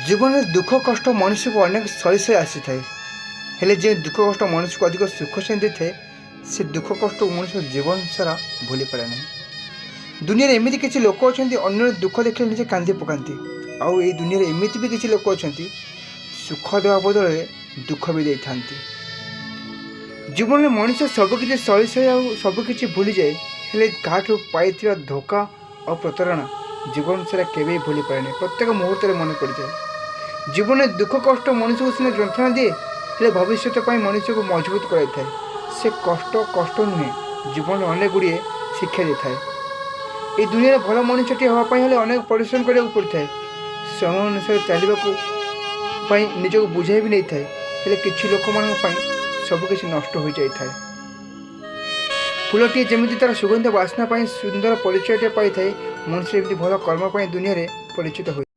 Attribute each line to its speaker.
Speaker 1: ଜୀବନରେ ଦୁଃଖ କଷ୍ଟ ମଣିଷକୁ ଅନେକ ସହି ସହି ଆସିଥାଏ। ହେଲେ ଯେ ଦୁଃଖ କଷ୍ଟ ମଣିଷକୁ ଅଧିକ ସୁଖ ସେମିତି ଦେଇଥାଏ, ସେ ଦୁଃଖ କଷ୍ଟକୁ ମଣିଷ ଜୀବନ ସାରା ଭୁଲିପାରେ ନାହିଁ। ଦୁନିଆରେ ଏମିତି କିଛି ଲୋକ ଅଛନ୍ତି, ଅନ୍ୟର ଦୁଃଖ ଦେଖିଲେ ନିଜେ କାନ୍ଦି ପକାନ୍ତି। ଆଉ ଏଇ ଦୁନିଆରେ ଏମିତି ବି କିଛି ଲୋକ ଅଛନ୍ତି, ସୁଖ ଦେବା ବଦଳରେ ଦୁଃଖ ବି ଦେଇଥାନ୍ତି। ଜୀବନରେ ମଣିଷ ସବୁକିଛି ସହି ସହି ଆଉ ସବୁକିଛି ଭୁଲିଯାଏ, ହେଲେ କାହାଠୁ ପାଇଥିବା ଧୋକା ଆଉ ପ୍ରତାରଣା ଜୀବନ ସାରା କେବେ ଭୁଲିପାରେନି। ପ୍ରତ୍ୟେକ ମୁହୂର୍ତ୍ତରେ ମନେ ପଡ଼ିଯାଏ। ଜୀବନରେ ଦୁଃଖ କଷ୍ଟ ମଣିଷକୁ ସିନା ଯନ୍ତ୍ରଣା ଦିଏ, ହେଲେ ଭବିଷ୍ୟତ ପାଇଁ ମଣିଷକୁ ମଜବୁତ କରାଇଥାଏ। ସେ କଷ୍ଟ ନୁହେଁ, ଜୀବନରେ ଅନେକ ଗୁଡ଼ିଏ ଶିକ୍ଷା ଦେଇଥାଏ। এই ଦୁନିଆରେ ଭଲ ମଣିଷଟିଏ ହେବା ପାଇଁ ହେଲେ ଅନେକ ପରିଶ୍ରମ କରିବାକୁ ପଡ଼ିଥାଏ। ସମୟ ଅନୁସାରେ ଚାଲିବାକୁ ପାଇଁ ନିଜକୁ ବୁଝାଇ ବି ନେଇଥାଏ। ହେଲେ କିଛି ଲୋକମାନଙ୍କ ପାଇଁ ସବୁକିଛି ନଷ୍ଟ ହୋଇଯାଇଥାଏ। ଫୁଲଟିଏ ଯେମିତି ତା'ର ସୁଗନ୍ଧ ବାସ୍ନା ପାଇଁ ସୁନ୍ଦର ପରିଚୟଟିଏ ପାଇଥାଏ, ମଣିଷ ଏମିତି ଭଲ କର୍ମ ପାଇଁ ଦୁନିଆରେ ପରିଚିତ ହୋଇଥାଏ।